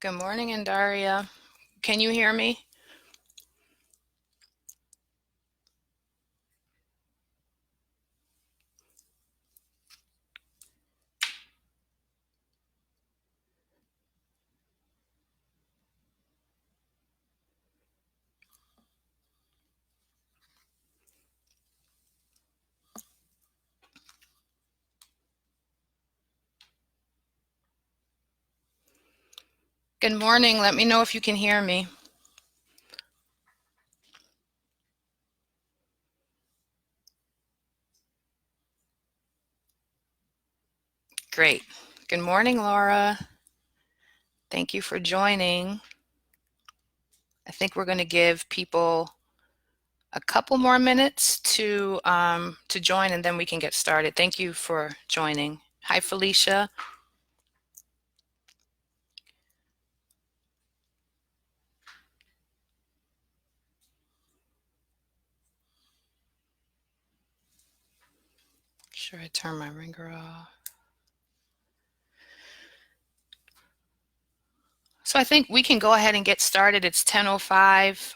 Good morning, Andaria. Can you hear me? Good morning. Let me know if you can hear me. Great. Good morning, Laura. Thank you for joining. I think we're going to give people a couple more minutes to join, and then we can get started. Thank you for joining. Hi, Felicia. Sure, I turn my ringer off. So I think we can go ahead and get started. It's 10:05.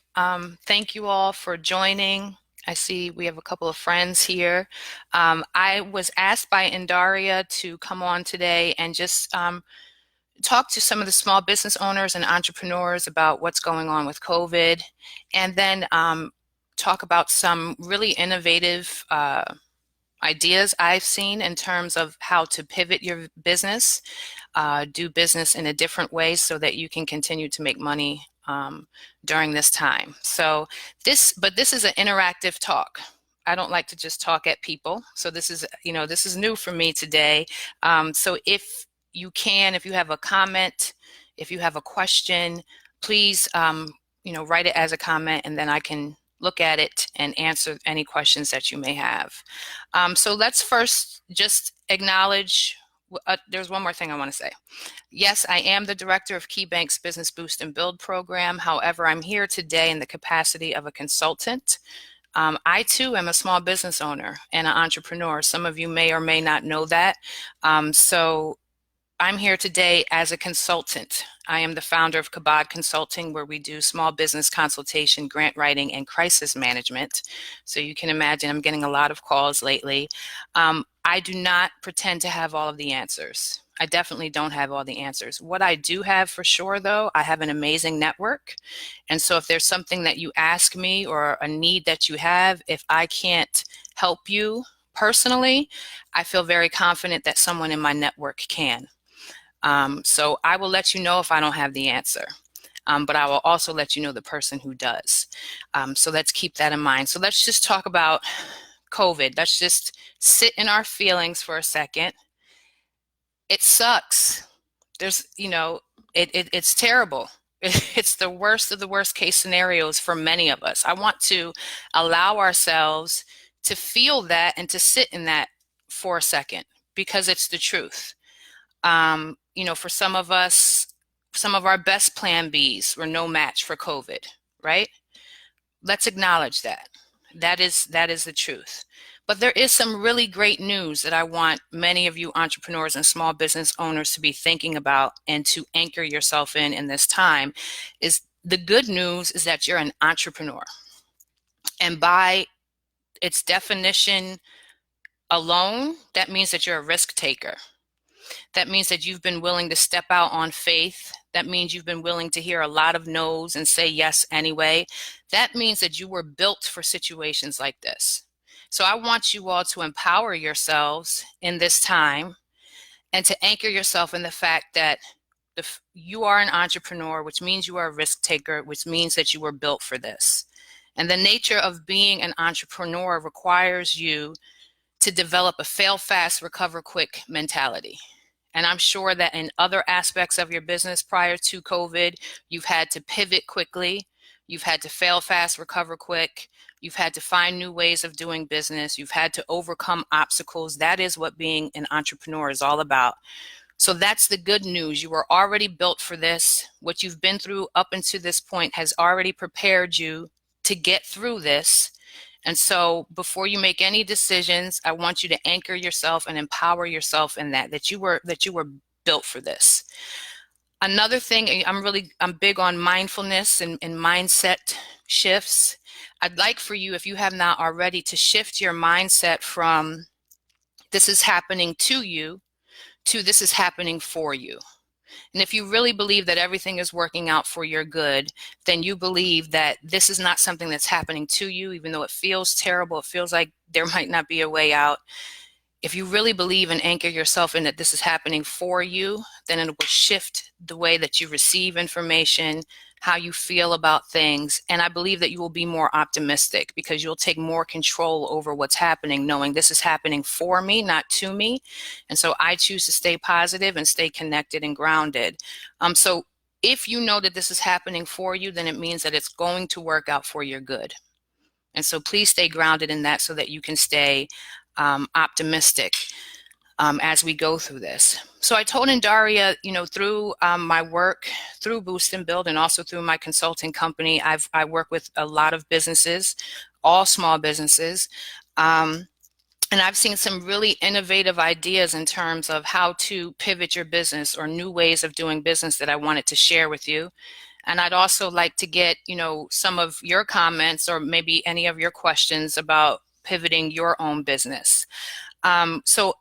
Thank you all for joining. I see we have a couple of friends here. I was asked by Indaria to come on today and just talk to some of the small business owners and entrepreneurs about what's going on with COVID, and then talk about some really innovative ideas I've seen in terms of how to pivot your business, do business in a different way so that you can continue to make money during this time. But this is an interactive talk. I don't like to just talk at people. So this is new for me today. So if you have a comment, if you have a question, please, write it as a comment, and then I can look at it and answer any questions that you may have. So let's first just acknowledge, there's one more thing I want to say. Yes, I am the director of KeyBank's Business Boost and Build program. However, I'm here today in the capacity of a consultant. I too am a small business owner and an entrepreneur. Some of you may or may not know that. So I'm here today as a consultant. I am the founder of Kabod Consulting, where we do small business consultation, grant writing, and crisis management. So you can imagine I'm getting a lot of calls lately. I do not pretend to have all of the answers. I definitely don't have all the answers. What I do have for sure, though, I have an amazing network. And so if there's something that you ask me or a need that you have, if I can't help you personally, I feel very confident that someone in my network can. So I will let you know if I don't have the answer, but I will also let you know the person who does. So let's keep that in mind. So let's just talk about COVID. Let's just sit in our feelings for a second. It sucks. It's terrible. It's the worst of the worst case scenarios for many of us. I want to allow ourselves to feel that and to sit in that for a second because it's the truth. For some of us, some of our best plan Bs were no match for COVID, right? Let's acknowledge that. That is the truth. But there is some really great news that I want many of you entrepreneurs and small business owners to be thinking about and to anchor yourself in this time. Is the good news is that you're an entrepreneur. And by its definition alone, that means that you're a risk taker. That means that you've been willing to step out on faith. That means you've been willing to hear a lot of no's and say yes anyway. That means that you were built for situations like this. So I want you all to empower yourselves in this time and to anchor yourself in the fact that you are an entrepreneur, which means you are a risk taker, which means that you were built for this. And the nature of being an entrepreneur requires you to develop a fail fast, recover quick mentality. And I'm sure that in other aspects of your business prior to COVID, you've had to pivot quickly. You've had to fail fast, recover quick. You've had to find new ways of doing business. You've had to overcome obstacles. That is what being an entrepreneur is all about. So that's the good news. You were already built for this. What you've been through up until this point has already prepared you to get through this. And so before you make any decisions, I want you to anchor yourself and empower yourself in that you were built for this. Another thing, I'm big on mindfulness and mindset shifts. I'd like for you, if you have not already, to shift your mindset from this is happening to you to this is happening for you. And if you really believe that everything is working out for your good, then you believe that this is not something that's happening to you, even though it feels terrible, it feels like there might not be a way out. If you really believe and anchor yourself in that this is happening for you, then it will shift the way that you receive information, how you feel about things. And I believe that you will be more optimistic because you'll take more control over what's happening, knowing this is happening for me, not to me. And so I choose to stay positive and stay connected and grounded. So if you know that this is happening for you, then it means that it's going to work out for your good. And so please stay grounded in that so that you can stay optimistic as we go through this. So I told Indaria, through my work, through Boost and Build, and also through my consulting company, I work with a lot of businesses, all small businesses. And I've seen some really innovative ideas in terms of how to pivot your business or new ways of doing business that I wanted to share with you. And I'd also like to get, some of your comments or maybe any of your questions about pivoting your own business. So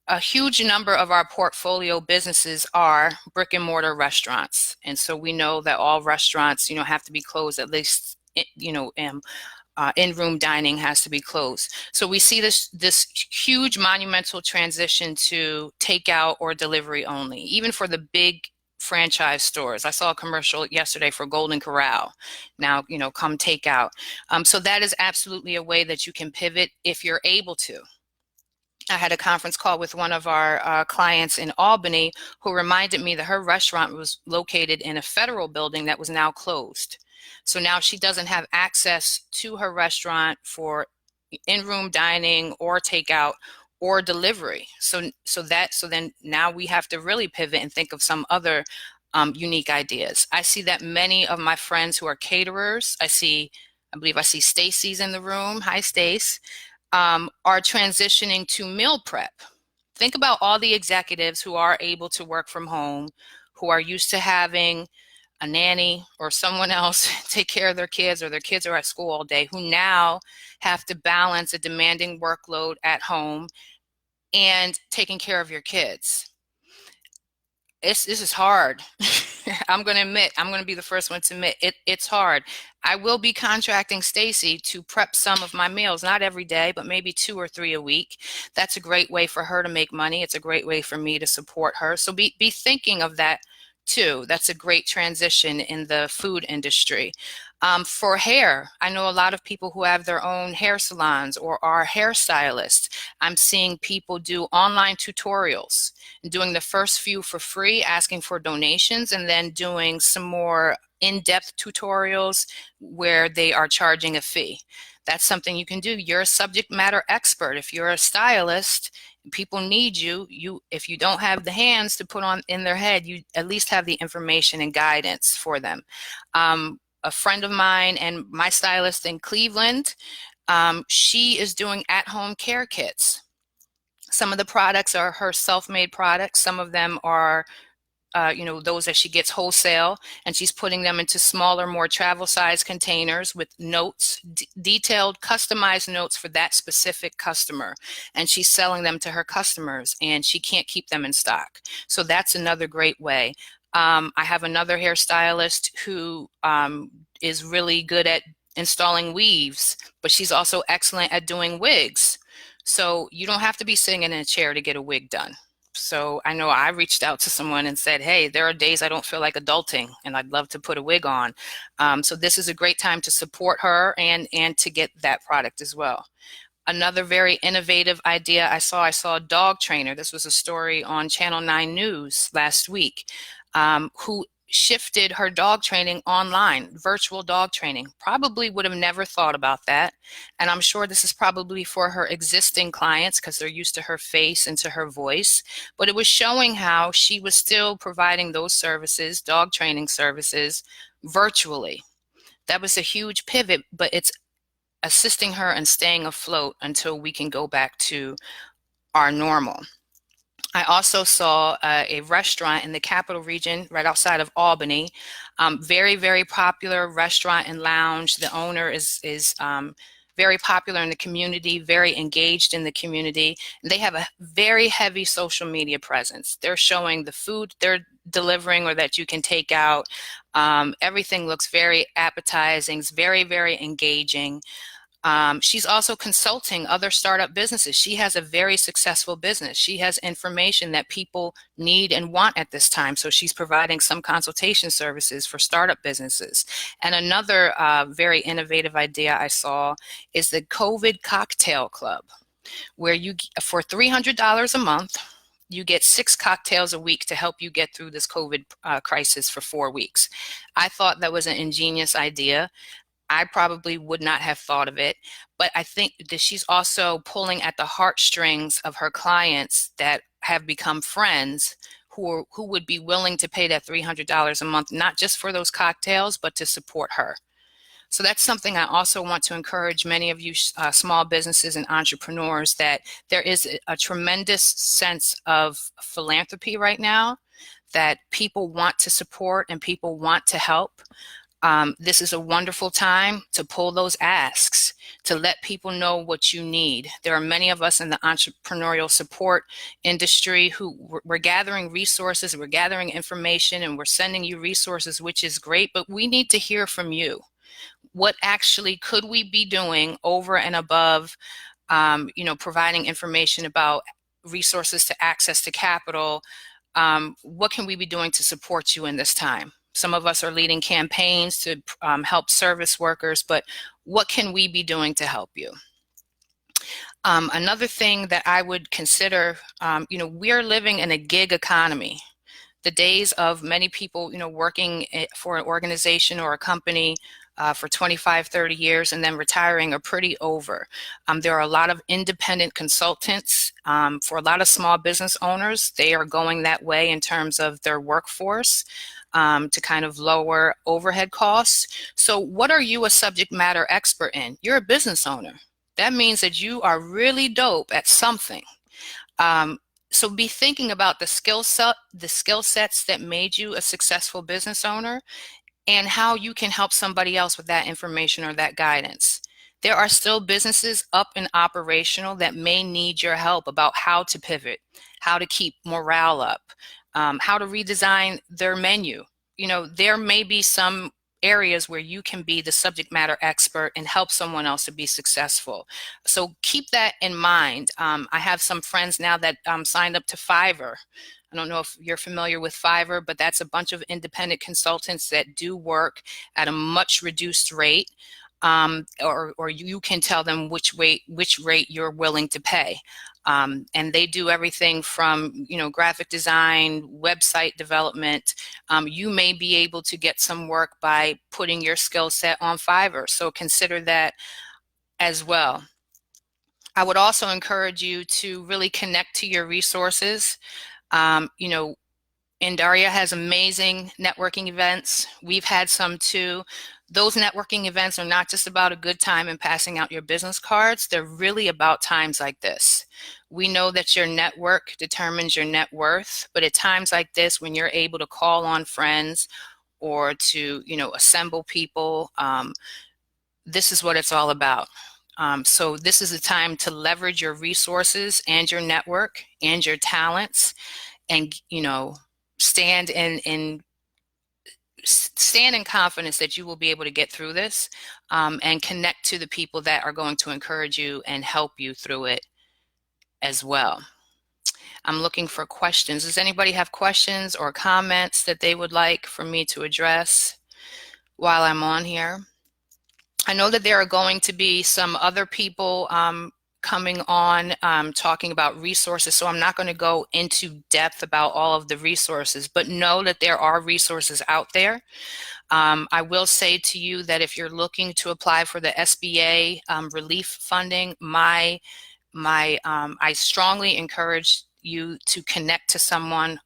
a huge number of our portfolio businesses are brick and mortar restaurants. And so we know that all restaurants, have to be closed at least, in-room dining has to be closed. So we see this huge monumental transition to takeout or delivery only, even for the big franchise stores. I saw a commercial yesterday for Golden Corral. Now, come take out. So that is absolutely a way that you can pivot if you're able to. I had a conference call with one of our clients in Albany who reminded me that her restaurant was located in a federal building that was now closed. So now she doesn't have access to her restaurant for in-room dining or takeout or delivery. So then now we have to really pivot and think of some other unique ideas. I see that many of my friends who are caterers, I believe I see Stacy's in the room. Hi, Stace. Are transitioning to meal prep. Think about all the executives who are able to work from home, who are used to having a nanny or someone else take care of their kids, or their kids are at school all day, who now have to balance a demanding workload at home and taking care of your kids. This is hard. I'm going to admit, I'm going to be the first one to admit it's hard. I will be contracting Stacy to prep some of my meals, not every day, but maybe 2 or 3 a week. That's a great way for her to make money. It's a great way for me to support her. So be thinking of that too. That's a great transition in the food industry. For hair, I know a lot of people who have their own hair salons or are hairstylists. I'm seeing people do online tutorials and doing the first few for free, asking for donations, and then doing some more in-depth tutorials where they are charging a fee. That's something you can do. You're a subject matter expert. If you're a stylist, people need you. If you don't have the hands to put on in their head, you at least have the information and guidance for them. A friend of mine and my stylist in Cleveland, she is doing at-home care kits. Some of the products are her self-made products. Some of them are those that she gets wholesale, and she's putting them into smaller, more travel size containers with notes, detailed, customized notes for that specific customer. And she's selling them to her customers, and she can't keep them in stock. So that's another great way. I have another hairstylist who is really good at installing weaves, but she's also excellent at doing wigs. So you don't have to be sitting in a chair to get a wig done. So I know I reached out to someone and said, hey, there are days I don't feel like adulting and I'd love to put a wig on. So this is a great time to support her and to get that product as well. Another very innovative idea I saw a dog trainer. This was a story on Channel 9 News last week, who shifted her dog training online, virtual dog training. Probably would have never thought about that. And I'm sure this is probably for her existing clients because they're used to her face and to her voice. But it was showing how she was still providing those services, dog training services, virtually. That was a huge pivot, but it's assisting her and staying afloat until we can go back to our normal. I also saw a restaurant in the capital region right outside of Albany. Very, very popular restaurant and lounge. The owner is very popular in the community, very engaged in the community. They have a very heavy social media presence. They're showing the food they're delivering or that you can take out. Everything looks very appetizing, it's very, very engaging. She's also consulting other startup businesses. She has a very successful business. She has information that people need and want at this time. So she's providing some consultation services for startup businesses. And another very innovative idea I saw is the COVID Cocktail Club, where you, for $300 a month, you get 6 cocktails a week to help you get through this COVID crisis for 4 weeks. I thought that was an ingenious idea. I probably would not have thought of it, but I think that she's also pulling at the heartstrings of her clients that have become friends who would be willing to pay that $300 a month, not just for those cocktails, but to support her. So that's something I also want to encourage many of you small businesses and entrepreneurs, that there is a tremendous sense of philanthropy right now, that people want to support and people want to help. This is a wonderful time to pull those asks, to let people know what you need. There are many of us in the entrepreneurial support industry who we're gathering resources, we're gathering information, and we're sending you resources, which is great, but we need to hear from you. What actually could we be doing over and above, providing information about resources to access to capital? What can we be doing to support you in this time? Some of us are leading campaigns to help service workers, but what can we be doing to help you? Another thing that I would consider, we're living in a gig economy. The days of many people, working for an organization or a company for 25, 30 years and then retiring are pretty over. There are a lot of independent consultants. For a lot of small business owners, they are going that way in terms of their workforce, to kind of lower overhead costs. So what are you a subject matter expert in? You're a business owner. That means that you are really dope at something. So be thinking about the skill sets that made you a successful business owner, and how you can help somebody else with that information or that guidance. There are still businesses up and operational that may need your help about how to pivot, how to keep morale up, how to redesign their menu. There may be some areas where you can be the subject matter expert and help someone else to be successful. So keep that in mind. I have some friends now that signed up to Fiverr. I don't know if you're familiar with Fiverr, but that's a bunch of independent consultants that do work at a much reduced rate, or you can tell them which rate you're willing to pay. And they do everything from, graphic design, website development. You may be able to get some work by putting your skill set on Fiverr, so consider that as well. I would also encourage you to really connect to your resources. Indaria has amazing networking events. We've had some too. Those networking events are not just about a good time and passing out your business cards. They're really about times like this. We know that your network determines your net worth, but at times like this, when you're able to call on friends or to, assemble people, this is what it's all about. So this is a time to leverage your resources and your network and your talents, and stand in confidence that you will be able to get through this, and connect to the people that are going to encourage you and help you through it as well. I'm looking for questions. Does anybody have questions or comments that they would like for me to address while I'm on here? I know that there are going to be some other people coming on talking about resources, so I'm not going to go into depth about all of the resources, but know that there are resources out there. I will say to you that if you're looking to apply for the SBA relief funding, I strongly encourage you to connect to someone,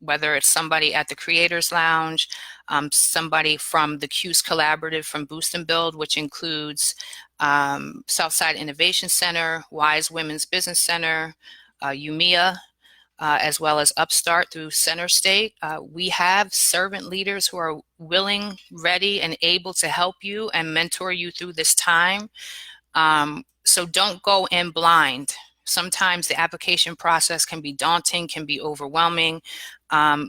whether it's somebody at the Creators Lounge, somebody from the CUSE Collaborative from Boost and Build, which includes Southside Innovation Center, Wise Women's Business Center, UMIA, as well as Upstart through Center State. We have servant leaders who are willing, ready, and able to help you and mentor you through this time. So don't go in blind. Sometimes the application process can be daunting, can be overwhelming.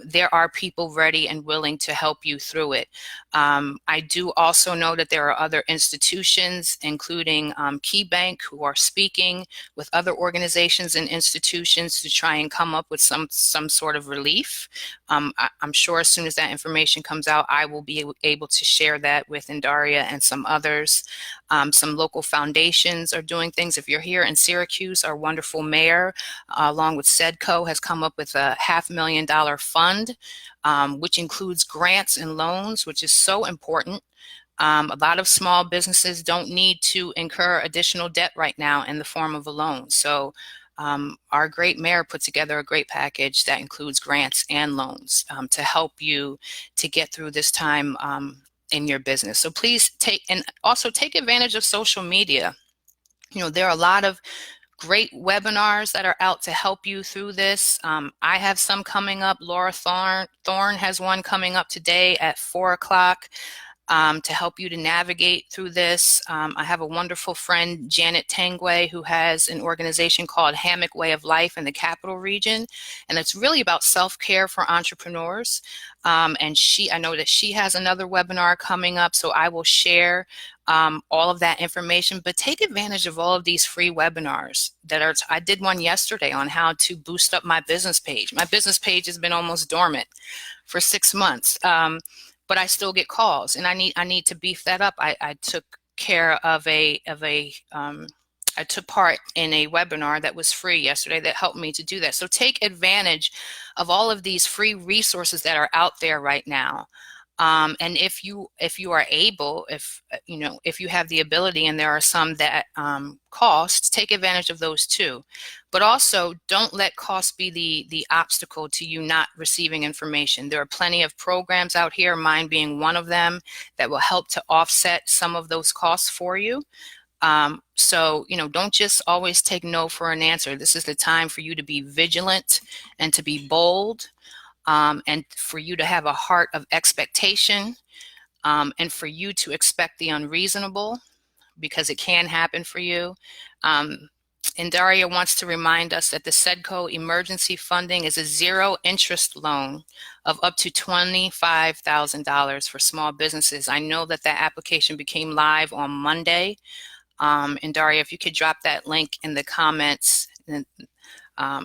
There are people ready and willing to help you through it. I do also know that there are other institutions, including KeyBank, who are speaking with other organizations and institutions to try and come up with some sort of relief. I'm sure as soon as that information comes out, I will be able to share that with Indaria and some others. Some local foundations are doing things. If you're here in Syracuse, our wonderful mayor, along with SEDCO, has come up with a $500,000 fund, which includes grants and loans, which is so important. A lot of small businesses don't need to incur additional debt right now in the form of a loan. So our great mayor put together a great package that includes grants and loans to help you to get through this time in your business. So please take advantage of social media. There are a lot of great webinars that are out to help you through this. I have some coming up. Laura Thorne has one coming up today at 4 o'clock. To help you to navigate through this. I have a wonderful friend, Janet Tangway, who has an organization called Hammock Way of Life in the Capital Region, and it's really about self-care for entrepreneurs. And I know that she has another webinar coming up, so I will share all of that information. But take advantage of all of these free webinars I did one yesterday on how to boost up my business page. My business page has been almost dormant for 6 months. But I still get calls, and I need to beef that up. I took part in a webinar that was free yesterday that helped me to do that. So take advantage of all of these free resources that are out there right now. And if you are able, if you have the ability, and there are some that cost, take advantage of those too. But also, don't let cost be the obstacle to you not receiving information. There are plenty of programs out here, mine being one of them, that will help to offset some of those costs for you. So don't just always take no for an answer. This is the time for you to be vigilant and to be bold. And for you to have a heart of expectation, and for you to expect the unreasonable, because it can happen for you. And Daria wants to remind us that the SEDCO emergency funding is a zero interest loan of up to $25,000 for small businesses. I know that application became live on Monday. And Daria, if you could drop that link in the comments,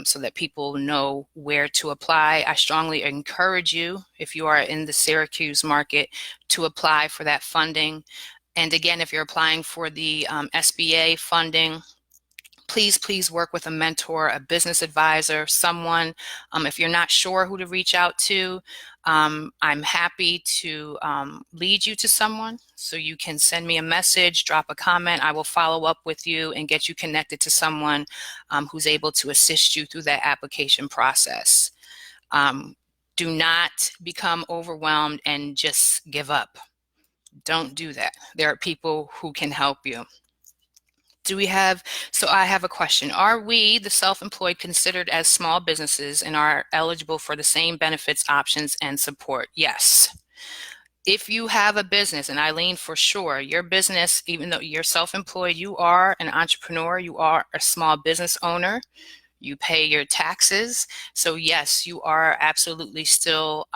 so that people know where to apply. I strongly encourage you, if you are in the Syracuse market, to apply for that funding. And again, if you're applying for the SBA funding, please work with a mentor, a business advisor, someone. If you're not sure who to reach out to, I'm happy to lead you to someone. So you can send me a message, drop a comment. I will follow up with you and get you connected to someone who's able to assist you through that application process. Do not become overwhelmed and just give up. Don't do that. There are people who can help you. So I have a question. Are we, the self-employed, considered as small businesses and are eligible for the same benefits, options, and support? Yes. If you have a business, and Eileen, for sure, your business, even though you're self-employed, you are an entrepreneur, you are a small business owner, you pay your taxes. So yes, you are absolutely still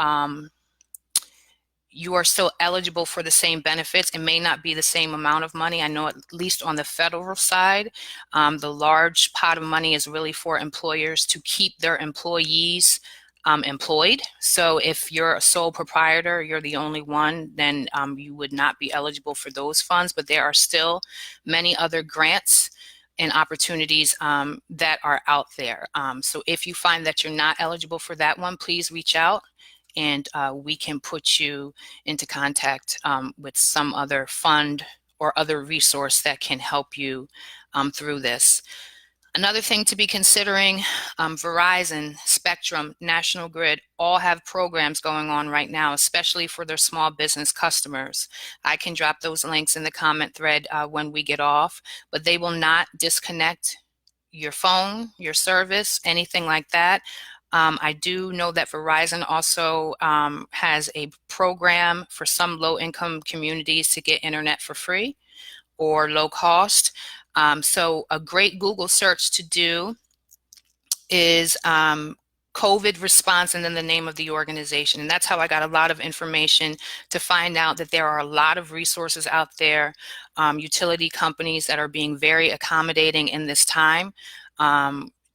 you are still eligible for the same benefits. It may not be the same amount of money. I know at least on the federal side, the large pot of money is really for employers to keep their employees employed. So if you're a sole proprietor, you're the only one, then you would not be eligible for those funds. But there are still many other grants and opportunities that are out there. So if you find that you're not eligible for that one, please reach out, and we can put you into contact with some other fund or other resource that can help you through this. Another thing to be considering, Verizon, Spectrum, National Grid all have programs going on right now, especially for their small business customers. I can drop those links in the comment thread when we get off, but they will not disconnect your phone, your service, anything like that. I do know that Verizon also has a program for some low-income communities to get internet for free or low cost. So a great Google search to do is COVID response and then the name of the organization. And that's how I got a lot of information to find out that there are a lot of resources out there, utility companies that are being very accommodating in this time.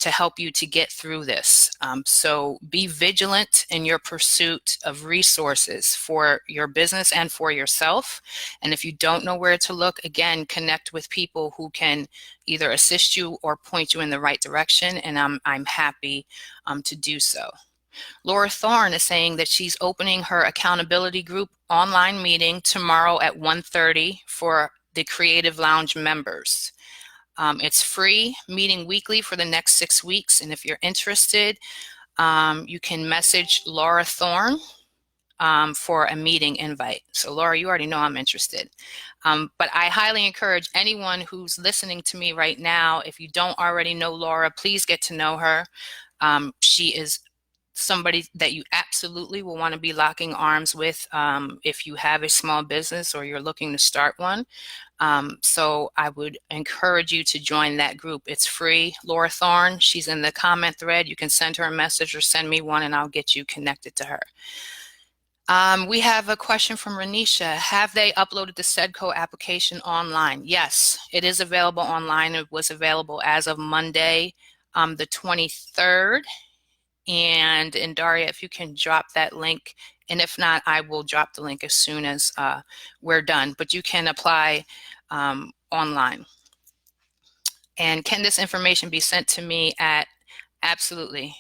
To help you to get through this. So be vigilant in your pursuit of resources for your business and for yourself. And if you don't know where to look, again, connect with people who can either assist you or point you in the right direction. And I'm happy to do so. Laura Thorne is saying that she's opening her accountability group online meeting tomorrow at 1:30 for the Creative Lounge members. It's free, meeting weekly for the next 6 weeks. And if you're interested, you can message Laura Thorne for a meeting invite. So Laura, you already know I'm interested. But I highly encourage anyone who's listening to me right now, if you don't already know Laura, please get to know her. She is somebody that you absolutely will want to be locking arms with if you have a small business or you're looking to start one. So I would encourage you to join that group. It's free. Laura Thorne, she's in the comment thread. You can send her a message or send me one and I'll get you connected to her. We have a question from Renisha. Have they uploaded the SEDCO application online? Yes, it is available online. It was available as of Monday, the 23rd. And Daria, if you can drop that link, and if not, I will drop the link as soon as we're done. But you can apply online. And can this information be sent to me at? Absolutely.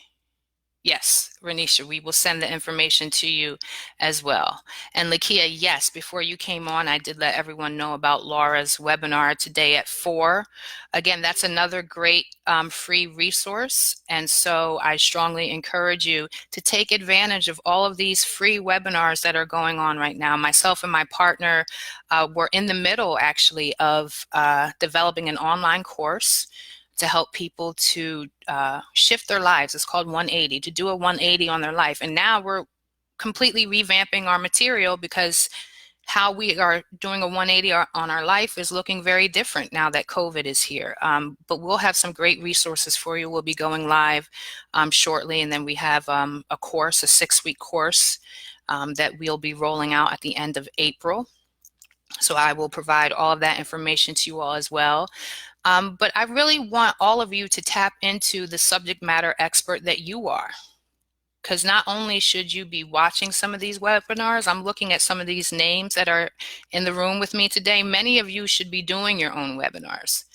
Yes, Renisha, we will send the information to you as well. And Lakia, yes, before you came on, I did let everyone know about Laura's webinar today at 4. Again, that's another great free resource. And so I strongly encourage you to take advantage of all of these free webinars that are going on right now. Myself and my partner were in the middle, actually, of developing an online course to help people to shift their lives. It's called 180, to do a 180 on their life. And now we're completely revamping our material because how we are doing a 180 on our life is looking very different now that COVID is here. But we'll have some great resources for you. We'll be going live shortly. And then we have a course, a 6-week course that we'll be rolling out at the end of April. So I will provide all of that information to you all as well. But I really want all of you to tap into the subject matter expert that you are. Because not only should you be watching some of these webinars, I'm looking at some of these names that are in the room with me today. Many of you should be doing your own webinars.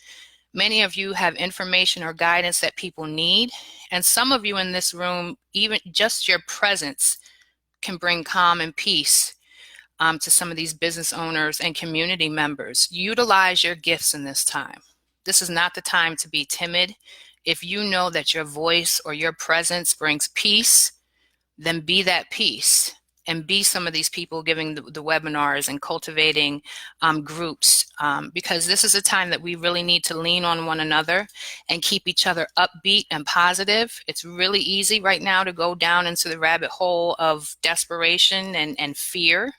Many of you have information or guidance that people need. And some of you in this room, even just your presence can bring calm and peace to some of these business owners and community members. Utilize your gifts in this time. This is not the time to be timid. If you know that your voice or your presence brings peace, then be that peace and be some of these people giving the webinars and cultivating groups, because this is a time that we really need to lean on one another and keep each other upbeat and positive. It's really easy right now to go down into the rabbit hole of desperation and fear.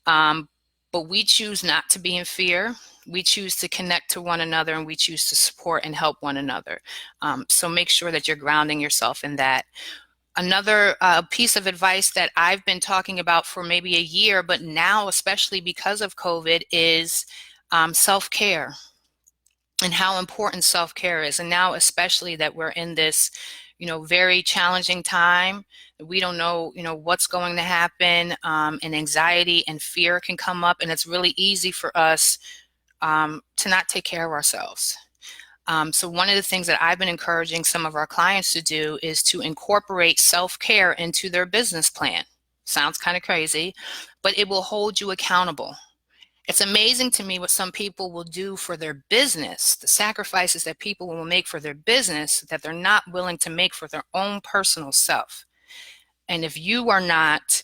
But we choose not to be in fear. We choose to connect to one another, and we choose to support and help one another. So make sure that you're grounding yourself in that. Another piece of advice that I've been talking about for maybe a year, but now especially because of COVID, is self-care and how important self-care is. And now especially that we're in this, very challenging time. We don't know, what's going to happen, and anxiety and fear can come up, and it's really easy for us to not take care of ourselves. So one of the things that I've been encouraging some of our clients to do is to incorporate self-care into their business plan. Sounds kind of crazy, but it will hold you accountable. It's amazing to me what some people will do for their business, the sacrifices that people will make for their business that they're not willing to make for their own personal self. And if you are not,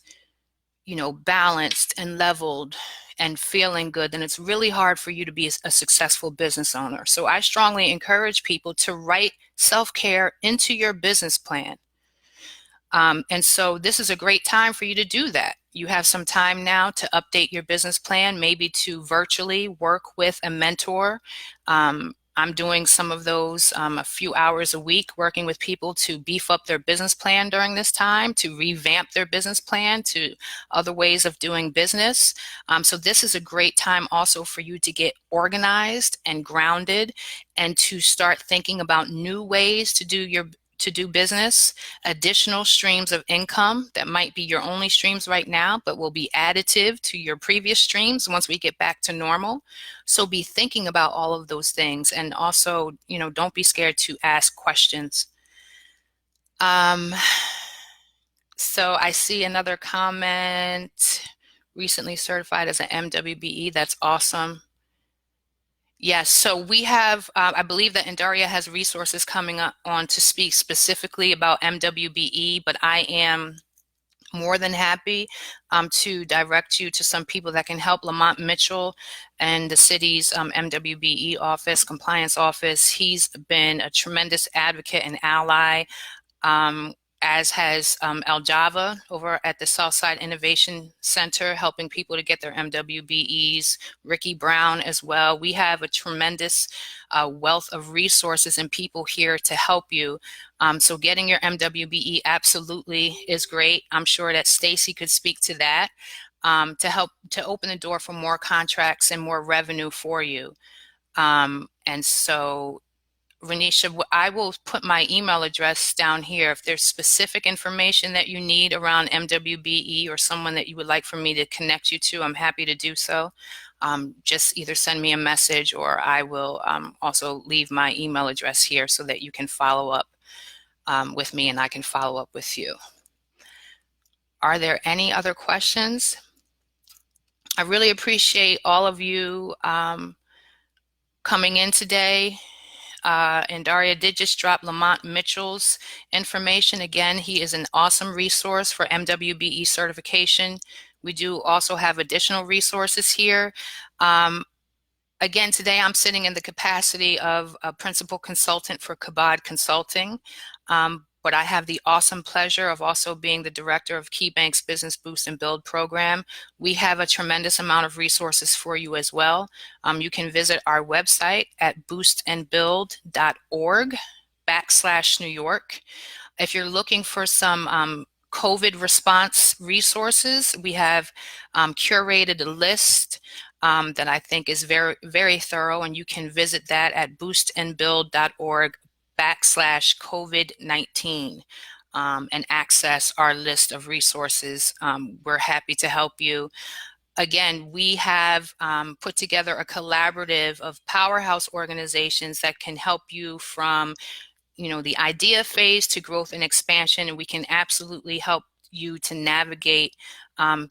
balanced and leveled and feeling good, then it's really hard for you to be a successful business owner. So I strongly encourage people to write self-care into your business plan. And so this is a great time for you to do that. You have some time now to update your business plan, maybe to virtually work with a mentor. I'm doing some of those a few hours a week, working with people to beef up their business plan during this time, to revamp their business plan to other ways of doing business. So this is a great time also for you to get organized and grounded and to start thinking about new ways to do business, additional streams of income that might be your only streams right now, but will be additive to your previous streams once we get back to normal. So be thinking about all of those things, and also, don't be scared to ask questions. So I see another comment, recently certified as an MWBE. That's awesome. Yes, so we have, I believe that Indaria has resources coming up on to speak specifically about MWBE, but I am more than happy to direct you to some people that can help. Lamont Mitchell and the city's MWBE office, compliance office, he's been a tremendous advocate and ally. As has El Java over at the Southside Innovation Center, helping people to get their MWBEs, Ricky Brown as well. We have a tremendous wealth of resources and people here to help you. So getting your MWBE absolutely is great. I'm sure that Stacy could speak to that to help to open the door for more contracts and more revenue for you. And so Renisha, I will put my email address down here. If there's specific information that you need around MWBE or someone that you would like for me to connect you to, I'm happy to do so. Just either send me a message, or I will also leave my email address here so that you can follow up with me and I can follow up with you. Are there any other questions? I really appreciate all of you coming in today. And Daria did just drop Lamont Mitchell's information. Again, he is an awesome resource for MWBE certification. We do also have additional resources here. Again, today I'm sitting in the capacity of a principal consultant for Kabod Consulting, but I have the awesome pleasure of also being the director of KeyBank's Business Boost and Build program. We have a tremendous amount of resources for you as well. You can visit our website at boostandbuild.org/New York. If you're looking for some COVID response resources, we have curated a list that I think is very, very thorough, and you can visit that at boostandbuild.org/COVID-19 and access our list of resources. We're happy to help you. Again, we have put together a collaborative of powerhouse organizations that can help you from the idea phase to growth and expansion, and we can absolutely help you to navigate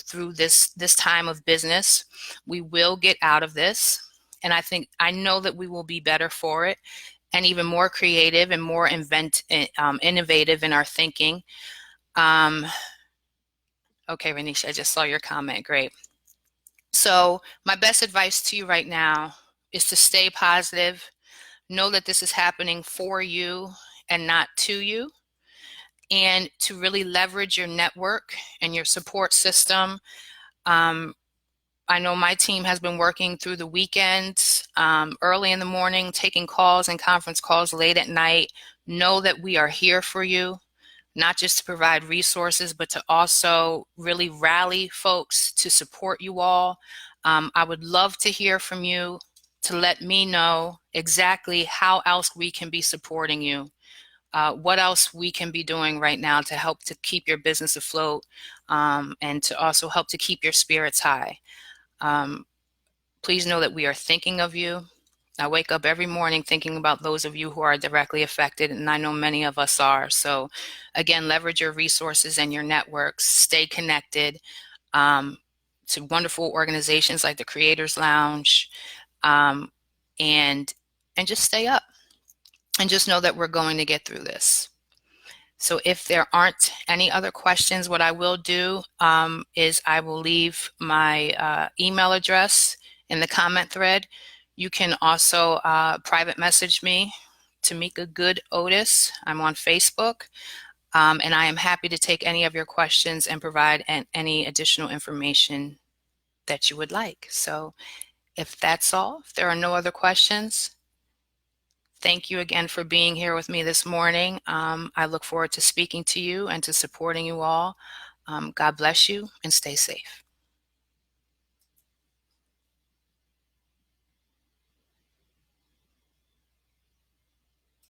through this time of business. We will get out of this, and I know that we will be better for it, and even more creative and more innovative in our thinking. Okay, Renisha, I just saw your comment. Great. So my best advice to you right now is to stay positive. Know that this is happening for you and not to you, and to really leverage your network and your support system. I know my team has been working through the weekends, early in the morning, taking calls and conference calls late at night. Know that we are here for you, not just to provide resources, but to also really rally folks to support you all. I would love to hear from you, to let me know exactly how else we can be supporting you, what else we can be doing right now to help to keep your business afloat, and to also help to keep your spirits high. Please know that we are thinking of you. I wake up every morning thinking about those of you who are directly affected, and I know many of us are. So again, leverage your resources and your networks. Stay connected to wonderful organizations like the Creators Lounge, and just stay up, and just know that we're going to get through this. So if there aren't any other questions, what I will do is I will leave my email address in the comment thread. You can also private message me, Tamika Otis. I'm on Facebook. And I am happy to take any of your questions and provide any additional information that you would like. So if that's all, if there are no other questions, thank you again for being here with me this morning. I look forward to speaking to you and to supporting you all. God bless you and stay safe.